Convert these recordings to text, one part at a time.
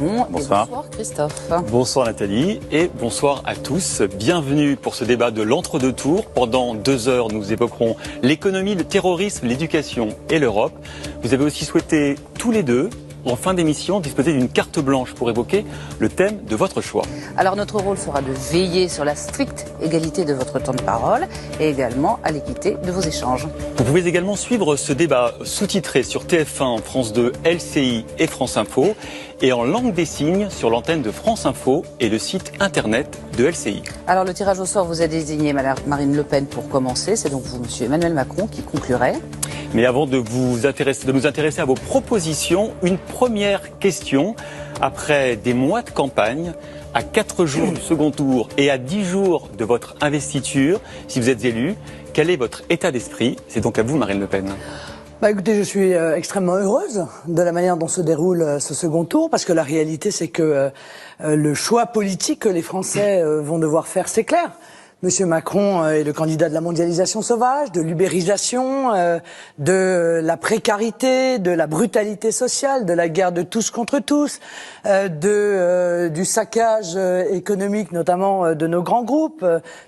Bonsoir. Bonsoir Christophe. Bonsoir Nathalie et bonsoir à tous. Bienvenue pour ce débat de l'entre-deux tours. Pendant 2 heures, nous évoquerons l'économie, le terrorisme, l'éducation et l'Europe. Vous avez aussi souhaité tous les deux, en fin d'émission, disposer d'une carte blanche pour évoquer le thème de votre choix. Alors notre rôle sera de veiller sur la stricte égalité de votre temps de parole et également à l'équité de vos échanges. Vous pouvez également suivre ce débat sous-titré sur TF1, France 2, LCI et France Info et en langue des signes sur l'antenne de France Info et le site internet de LCI. Alors le tirage au sort vous a désigné Madame Marine Le Pen pour commencer. C'est donc vous, Monsieur Emmanuel Macron, qui conclurait. Mais avant de nous intéresser à vos propositions, une première question. Après des mois de campagne, à 4 jours du second tour et à 10 jours de votre investiture, si vous êtes élu, quel est votre état d'esprit? C'est donc à vous, Marine Le Pen. Écoutez, je suis extrêmement heureuse de la manière dont se déroule ce second tour, parce que la réalité, c'est que le choix politique que les Français vont devoir faire, c'est clair. Monsieur Macron est le candidat de la mondialisation sauvage, de l'ubérisation, de la précarité, de la brutalité sociale, de la guerre de tous contre tous, du saccage économique, notamment de nos grands groupes,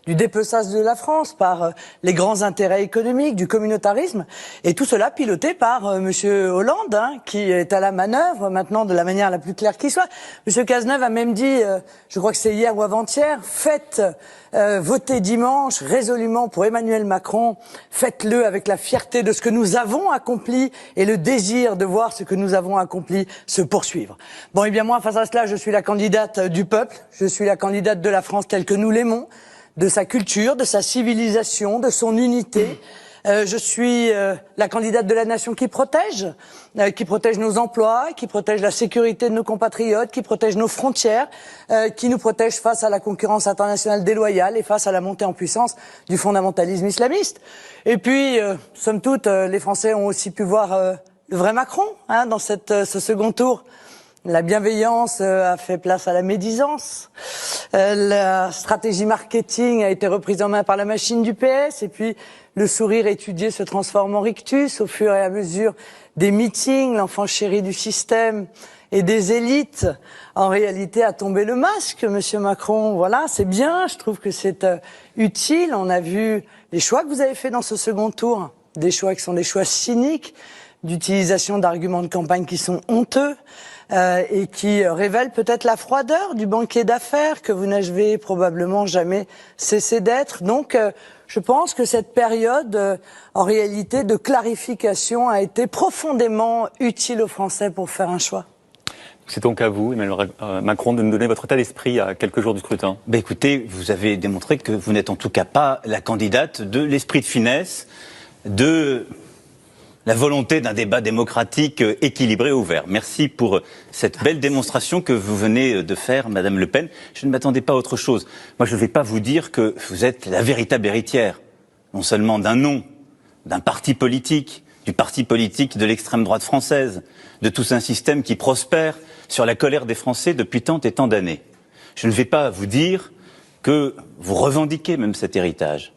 du dépeçage de la France par les grands intérêts économiques, du communautarisme, et tout cela piloté par Monsieur Hollande, qui est à la manœuvre maintenant de la manière la plus claire qui soit. Monsieur Cazeneuve a même dit, je crois que c'est hier ou avant-hier, votez dimanche résolument pour Emmanuel Macron, faites-le avec la fierté de ce que nous avons accompli et le désir de voir ce que nous avons accompli se poursuivre. Bon, et bien moi, face à cela, je suis la candidate du peuple, je suis la candidate de la France telle que nous l'aimons, de sa culture, de sa civilisation, de son unité. Je suis la candidate de la nation qui protège nos emplois, qui protège la sécurité de nos compatriotes, qui protège nos frontières, qui nous protège face à la concurrence internationale déloyale et face à la montée en puissance du fondamentalisme islamiste. Et puis, somme toute, les Français ont aussi pu voir le vrai Macron dans ce second tour. La bienveillance a fait place à la médisance. La stratégie marketing a été reprise en main par la machine du PS. Et puis, le sourire étudié se transforme en rictus au fur et à mesure des meetings. L'enfant chéri du système et des élites, en réalité, a tombé le masque, Monsieur Macron. Voilà, c'est bien. Je trouve que c'est utile. On a vu les choix que vous avez faits dans ce second tour. Des choix qui sont des choix cyniques, d'utilisation d'arguments de campagne qui sont honteux. Et qui révèle peut-être la froideur du banquier d'affaires que vous n'avez probablement jamais cessé d'être. Donc, je pense que cette période, en réalité, de clarification a été profondément utile aux Français pour faire un choix. C'est donc à vous, Emmanuel Macron, de nous donner votre état d'esprit à quelques jours du scrutin. Écoutez, vous avez démontré que vous n'êtes en tout cas pas la candidate de l'esprit de finesse, de la volonté d'un débat démocratique équilibré et ouvert. Merci pour cette belle démonstration que vous venez de faire, Madame Le Pen. Je ne m'attendais pas à autre chose. Moi, je ne vais pas vous dire que vous êtes la véritable héritière, non seulement d'un nom, d'un parti politique, du parti politique de l'extrême droite française, de tout un système qui prospère sur la colère des Français depuis tant et tant d'années. Je ne vais pas vous dire que vous revendiquez même cet héritage,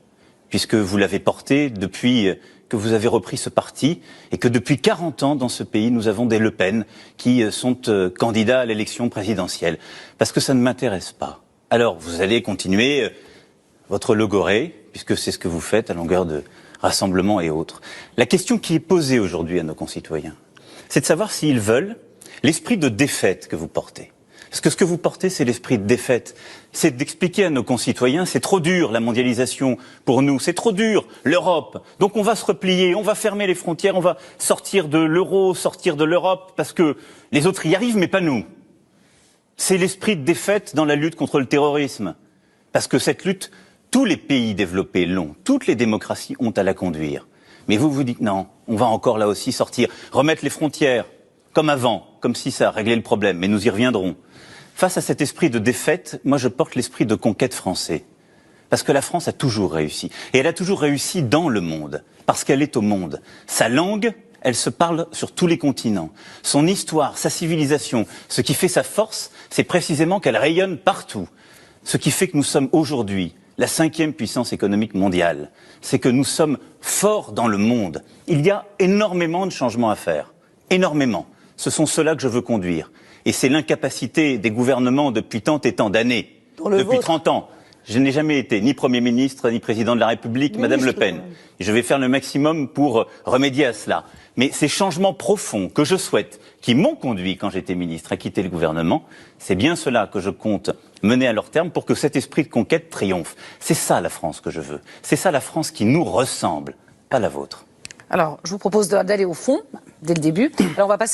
puisque vous l'avez porté depuis que vous avez repris ce parti et que depuis 40 ans dans ce pays, nous avons des Le Pen qui sont candidats à l'élection présidentielle. Parce que ça ne m'intéresse pas. Alors, vous allez continuer votre logorée, puisque c'est ce que vous faites à longueur de rassemblements et autres. La question qui est posée aujourd'hui à nos concitoyens, c'est de savoir s'ils veulent l'esprit de défaite que vous portez. Parce que ce que vous portez, c'est l'esprit de défaite. C'est d'expliquer à nos concitoyens, c'est trop dur la mondialisation pour nous, c'est trop dur l'Europe. Donc on va se replier, on va fermer les frontières, on va sortir de l'euro, sortir de l'Europe, parce que les autres y arrivent, mais pas nous. C'est l'esprit de défaite dans la lutte contre le terrorisme. Parce que cette lutte, tous les pays développés l'ont, toutes les démocraties ont à la conduire. Mais vous vous dites non, on va encore là aussi sortir, remettre les frontières comme avant, comme si ça réglait le problème, mais nous y reviendrons. Face à cet esprit de défaite, moi je porte l'esprit de conquête français. Parce que la France a toujours réussi. Et elle a toujours réussi dans le monde. Parce qu'elle est au monde. Sa langue, elle se parle sur tous les continents. Son histoire, sa civilisation, ce qui fait sa force, c'est précisément qu'elle rayonne partout. Ce qui fait que nous sommes aujourd'hui la 5e puissance économique mondiale. C'est que nous sommes forts dans le monde. Il y a énormément de changements à faire. Énormément. Ce sont ceux-là que je veux conduire. Et c'est l'incapacité des gouvernements depuis tant et tant d'années, depuis 30 ans. Je n'ai jamais été ni Premier ministre, ni Président de la République, Madame Le Pen. Et je vais faire le maximum pour remédier à cela. Mais ces changements profonds que je souhaite, qui m'ont conduit, quand j'étais ministre, à quitter le gouvernement, c'est bien cela que je compte mener à leur terme pour que cet esprit de conquête triomphe. C'est ça la France que je veux. C'est ça la France qui nous ressemble, pas la vôtre. Alors, je vous propose d'aller au fond, dès le début. Alors, on va passer